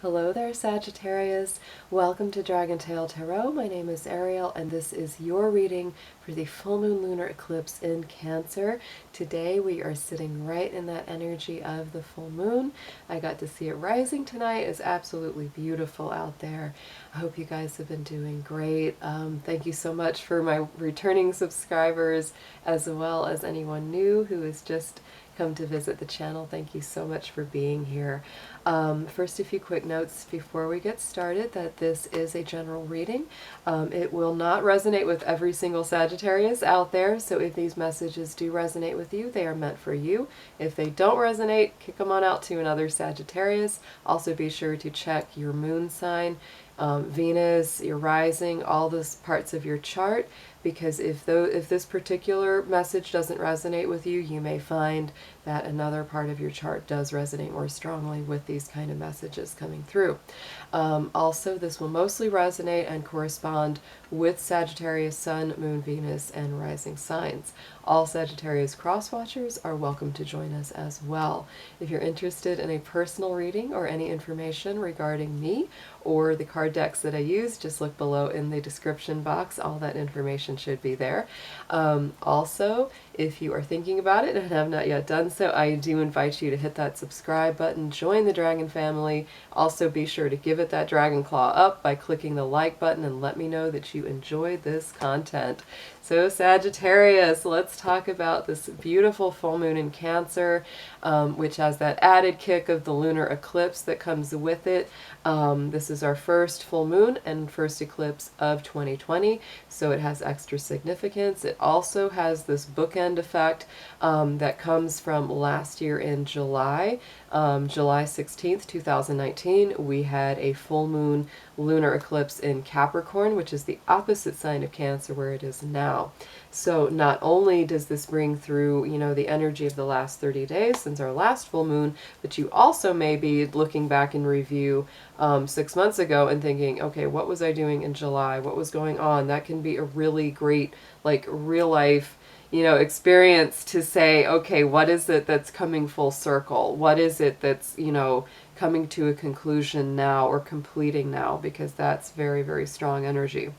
Hello there, Sagittarius. Welcome to DragonTaleTarot. My name is Ariel, and this is your reading for the full moon lunar eclipse in Cancer. Today we are sitting right in that energy of the full moon. I got to see it rising tonight. It's absolutely beautiful out there. I hope you guys have been doing great. Thank you so much for my returning subscribers, as well as anyone new who has just come to visit the channel. Thank you so much for being here. First, a few quick notes before we get started that this is a general reading. It will not resonate with every single Sagittarius out there, so if these messages do resonate with you, they are meant for you. If they don't resonate, kick them on out to another Sagittarius. Also be sure to check your moon sign, Venus, your rising, all those parts of your chart, because if this particular message doesn't resonate with you, you may find that another part of your chart does resonate more strongly with these kind of messages coming through. Also, this will mostly resonate and correspond with Sagittarius Sun, Moon, Venus, and rising signs. All Sagittarius cross-watchers are welcome to join us as well. If you're interested in a personal reading or any information regarding me or the card decks that I use, just look below in the description box. All that information should be there. Also, if you are thinking about it and have not yet done so, I do invite you to hit that subscribe button, join the Dragon family. Also be sure to give it that dragon claw up by clicking the like button and let me know that you enjoyed this content. So Sagittarius, let's talk about this beautiful full moon in Cancer, which has that added kick of the lunar eclipse that comes with it. This is our first full moon and first eclipse of 2020, so it has extra significance. It also has this bookend effect that comes from last year in July. July 16th, 2019, we had a full moon lunar eclipse in Capricorn, which is the opposite sign of Cancer where it is now. So not only does this bring through, the energy of the last 30 days since our last full moon, but you also may be looking back in review 6 months ago and thinking, okay, what was I doing in July? What was going on? That can be a really great, real life experience to say, okay, what is it that's coming full circle? What is it that's, coming to a conclusion now or completing now? Because that's very, very strong energy.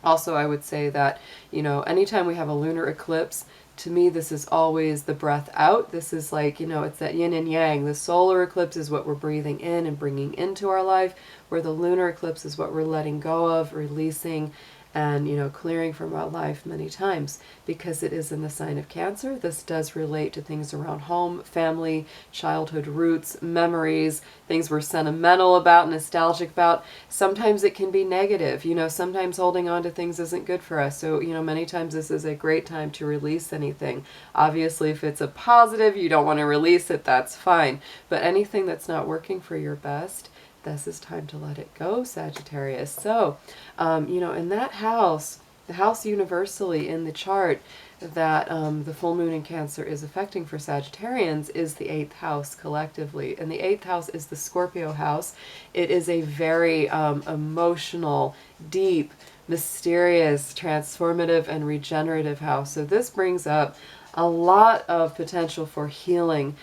Also, I would say that, anytime we have a lunar eclipse, to me, this is always the breath out. This is it's that yin and yang. The solar eclipse is what we're breathing in and bringing into our life, where the lunar eclipse is what we're letting go of, releasing, and clearing from our life many times. Because it is in the sign of Cancer, this does relate to things around home, family, childhood roots, memories, things we're sentimental about, nostalgic about. Sometimes it can be negative. Sometimes holding on to things isn't good for us. So many times this is a great time to release anything. Obviously, if it's a positive, you don't want to release it, that's fine. But anything that's not working for your best, this is time to let it go, Sagittarius. So, in that house, the house universally in the chart that the full moon in Cancer is affecting for Sagittarians is the 8th house collectively. And the 8th house is the Scorpio house. It is a very emotional, deep, mysterious, transformative, and regenerative house. So this brings up a lot of potential for healing,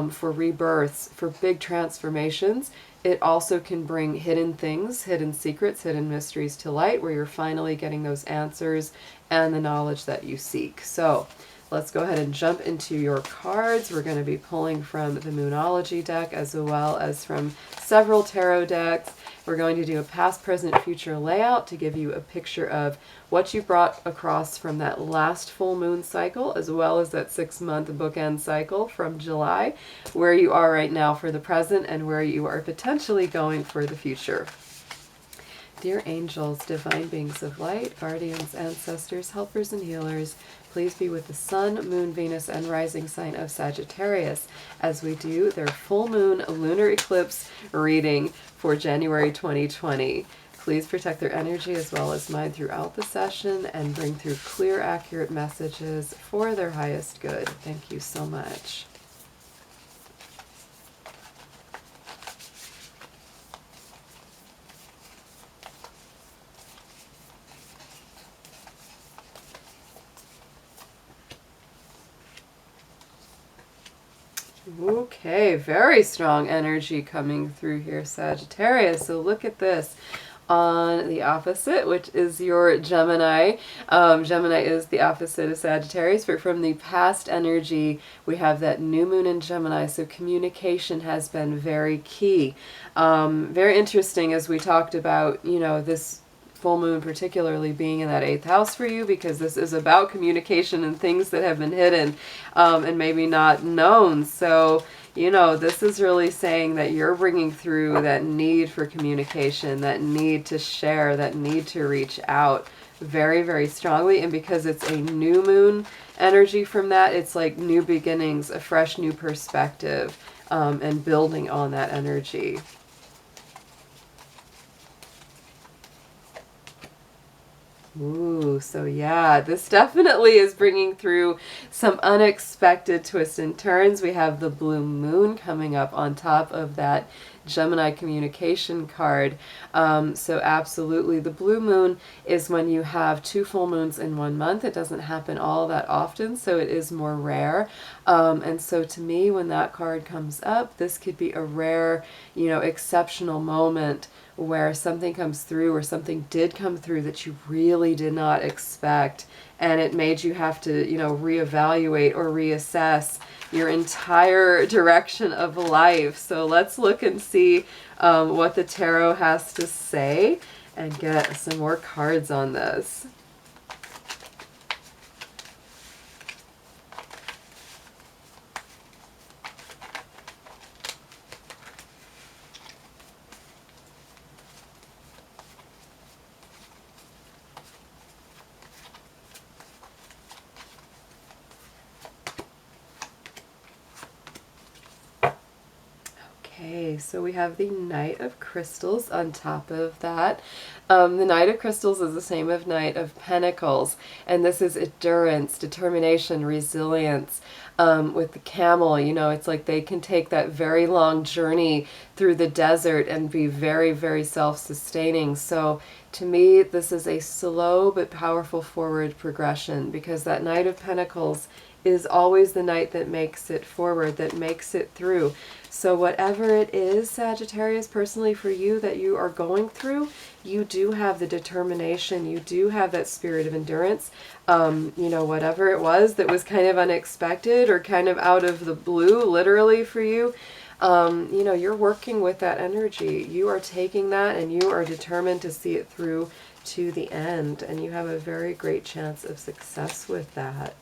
for rebirths, for big transformations. It also can bring hidden things, hidden secrets, hidden mysteries to light, where you're finally getting those answers and the knowledge that you seek. So let's go ahead and jump into your cards. We're going to be pulling from the Moonology deck as well as from several tarot decks. We're going to do a past, present, future layout to give you a picture of what you brought across from that last full moon cycle, as well as that 6-month bookend cycle from July, where you are right now for the present and where you are potentially going for the future. Dear angels, divine beings of light, guardians, ancestors, helpers, and healers, please be with the Sun, Moon, Venus, and rising sign of Sagittarius as we do their full moon lunar eclipse reading for January 2020. Please protect their energy as well as mine throughout the session and bring through clear, accurate messages for their highest good. Thank you so much. Okay, very strong energy coming through here, Sagittarius. So look at this. On the opposite, which is your Gemini. Gemini is the opposite of Sagittarius, but from the past energy, we have that new moon in Gemini, so communication has been very key. Very interesting, as we talked about, you know, this full moon particularly being in that 8th house for you, because this is about communication and things that have been hidden and maybe not known. So, you know, this is really saying that you're bringing through that need for communication, that need to share, that need to reach out very, very strongly. And because it's a new moon energy from that, it's like new beginnings, a fresh new perspective, and building on that energy. Ooh, so yeah, this definitely is bringing through some unexpected twists and turns. We have the blue moon coming up on top of that Gemini communication card. So absolutely, the blue moon is when you have 2 full moons in 1 month. It doesn't happen all that often, so it is more rare. And so to me, when that card comes up, this could be a rare, you know, exceptional moment where something comes through, or something did come through that you really did not expect, and it made you have to, you know, reevaluate or reassess your entire direction of life. So let's look and see what the tarot has to say and get some more cards on this. Okay, so we have the Knight of Crystals on top of that. The Knight of Crystals is the same as Knight of Pentacles, and this is endurance, determination, resilience. With the camel, you know, it's like they can take that very long journey through the desert and be very, very self-sustaining. So to me, this is a slow but powerful forward progression, because that Knight of Pentacles is always the knight that makes it forward, that makes it through. So whatever it is, Sagittarius, personally for you that you are going through, you do have the determination, you do have that spirit of endurance. You know, whatever it was that was kind of unexpected or kind of out of the blue, literally for you, you know, you're working with that energy. You are taking that and you are determined to see it through to the end, and you have a very great chance of success with that.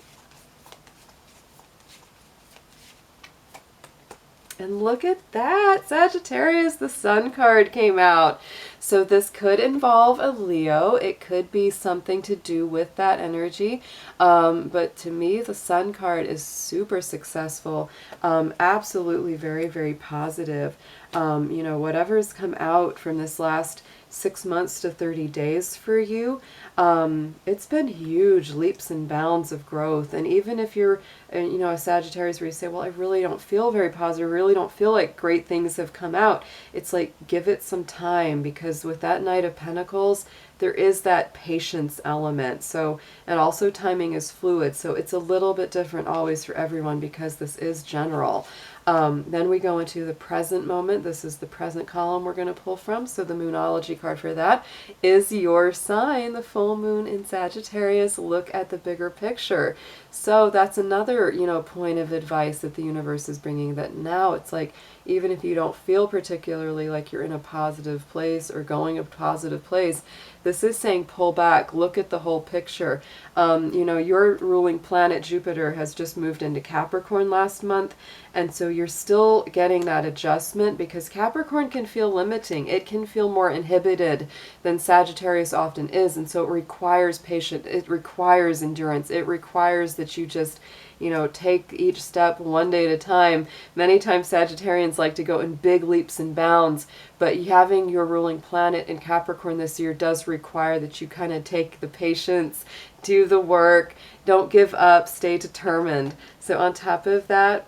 And look at that, Sagittarius, the Sun card came out. So this could involve a Leo. It could be something to do with that energy. But to me, the Sun card is super successful. Absolutely very, very positive. You know, whatever's come out from this last 6 months to 30 days for you, it's been huge leaps and bounds of growth. And even if you're, you know, a Sagittarius where you say, well, I really don't feel very positive, really don't feel like great things have come out, it's like, give it some time, because with that Knight of Pentacles, there is that patience element. So, and also timing is fluid, so it's a little bit different always for everyone, because this is general. Then we go into the present moment. This is the present column we're going to pull from. So the Moonology card for that is your sign, the full moon in Sagittarius. Look at the bigger picture. So that's another, you know, point of advice that the universe is bringing, that now it's like, even if you don't feel particularly like you're in a positive place or going a positive place, this is saying pull back, look at the whole picture. You know, your ruling planet Jupiter has just moved into Capricorn last month, and so you're still getting that adjustment, because Capricorn can feel limiting. It can feel more inhibited than Sagittarius often is, and so it requires patience, it requires endurance, it requires that you just, you know, take each step one day at a time. Many times Sagittarians like to go in big leaps and bounds, but having your ruling planet in Capricorn this year does require that you kind of take the patience, do the work, don't give up, stay determined. So on top of that,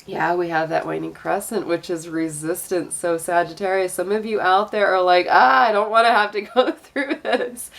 yeah, we have that waning crescent, which is resistance. So Sagittarius, some of you out there are like, I don't want to have to go through this,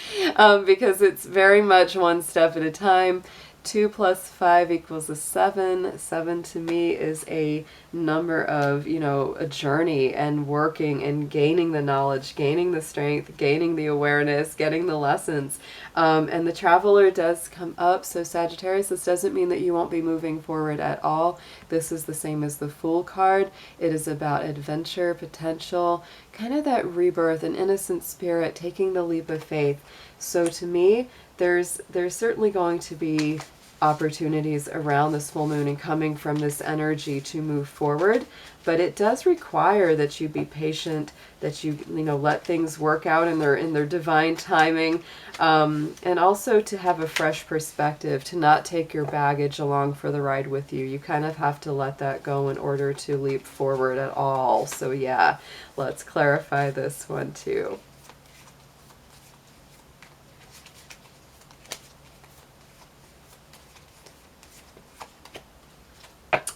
because it's very much one step at a time. 2 plus 5 equals a 7. 7 to me is a number of, you know, a journey and working and gaining the knowledge, gaining the strength, gaining the awareness, getting the lessons. And the Traveler does come up. So Sagittarius, this doesn't mean that you won't be moving forward at all. This is the same as the Fool card. It is about adventure, potential, kind of that rebirth, an innocent spirit, taking the leap of faith. So to me, there's certainly going to be opportunities around this full moon and coming from this energy to move forward, but it does require that you be patient, that you know, let things work out in their divine timing, and also to have a fresh perspective, to not take your baggage along for the ride with you. You kind of have to let that go in order to leap forward at all. So yeah, let's clarify this one too.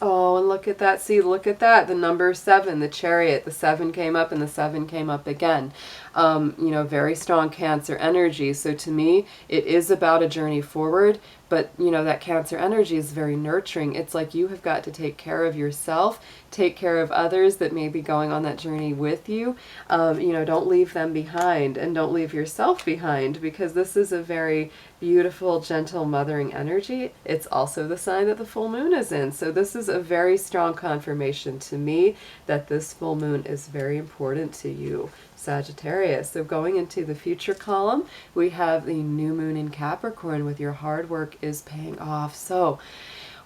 Oh, and look at that. See, look at that. The number 7, the Chariot. The 7 came up and the 7 came up again. You know, very strong Cancer energy. So to me, it is about a journey forward. But, you know, that Cancer energy is very nurturing. It's like you have got to take care of yourself, take care of others that may be going on that journey with you. You know, don't leave them behind, and don't leave yourself behind, because this is a very beautiful, gentle, mothering energy. It's also the sign that the full moon is in. So this is a very strong confirmation to me that this full moon is very important to you, Sagittarius. So going into the future column, we have the new moon in Capricorn with your hard work is paying off. So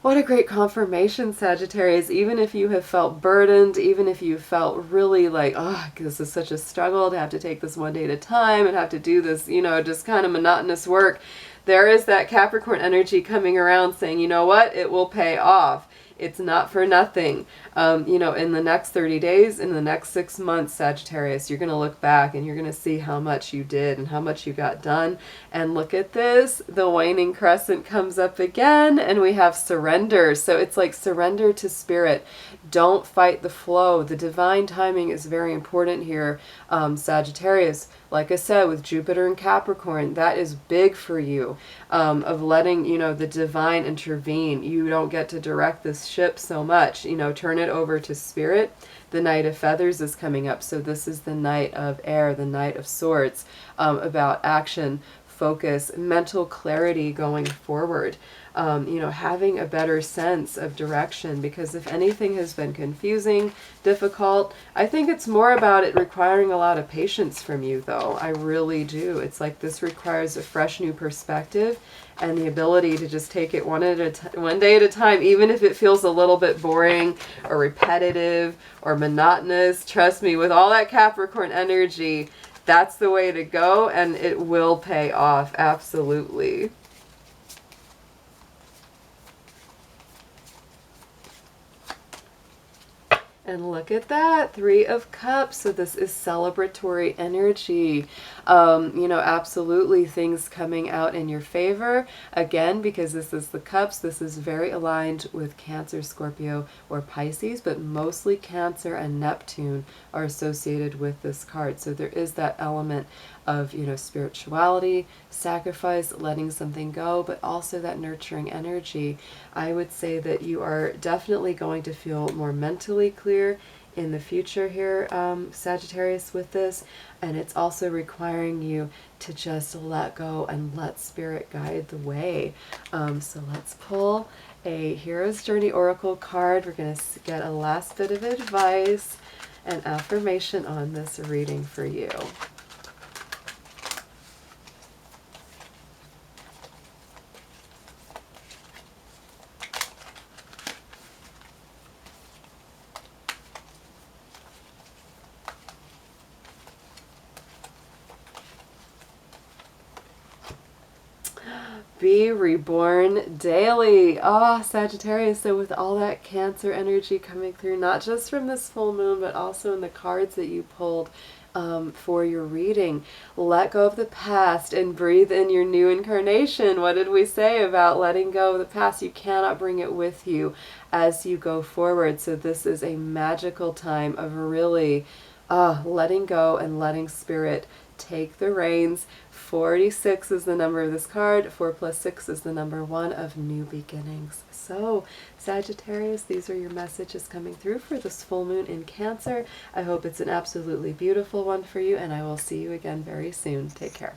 what a great confirmation, Sagittarius. Even if you have felt burdened, even if you felt really like, oh, this is such a struggle to have to take this one day at a time and have to do this, you know, just kind of monotonous work, there is that Capricorn energy coming around saying, you know what, it will pay off. It's not for nothing. You know, in the next 30 days, in the next 6 months, Sagittarius, you're going to look back and you're going to see how much you did and how much you got done. And look at this, the waning crescent comes up again, and we have surrender. So it's like surrender to spirit. Don't fight the flow. The divine timing is very important here, Sagittarius. Like I said, with Jupiter and Capricorn, that is big for you, of letting, you know, the divine intervene. You don't get to direct this ship so much, you know, turn it over to spirit. The Knight of Feathers is coming up. So this is the Knight of Air, the Knight of Swords, about action, focus, mental clarity going forward. You know, having a better sense of direction, because if anything has been confusing, difficult, I think it's more about it requiring a lot of patience from you, though. I really do. It's like this requires a fresh new perspective and the ability to just take it one day at a time, even if it feels a little bit boring or repetitive or monotonous. Trust me, with all that Capricorn energy, that's the way to go, and it will pay off, absolutely. And look at that, 3 of Cups. So this is celebratory energy. You know, absolutely things coming out in your favor. Again, because this is the Cups, this is very aligned with Cancer, Scorpio, or Pisces, but mostly Cancer and Neptune are associated with this card. So there is that element of, you know, spirituality, sacrifice, letting something go, but also that nurturing energy. I would say that you are definitely going to feel more mentally clear in the future here, Sagittarius, with this, and it's also requiring you to just let go and let spirit guide the way. So let's pull a Hero's Journey Oracle card. We're going to get a last bit of advice and affirmation on this reading for you. Be reborn daily. Ah, Sagittarius, so with all that Cancer energy coming through, not just from this full moon, but also in the cards that you pulled for your reading, let go of the past and breathe in your new incarnation. What did we say about letting go of the past? You cannot bring it with you as you go forward. So this is a magical time of really letting go and letting spirit take the reins. 46 is the number of this card. 4 plus 6 is the number 1 of new beginnings. So, Sagittarius, these are your messages coming through for this full moon in Cancer. I hope it's an absolutely beautiful one for you, and I will see you again very soon. Take care.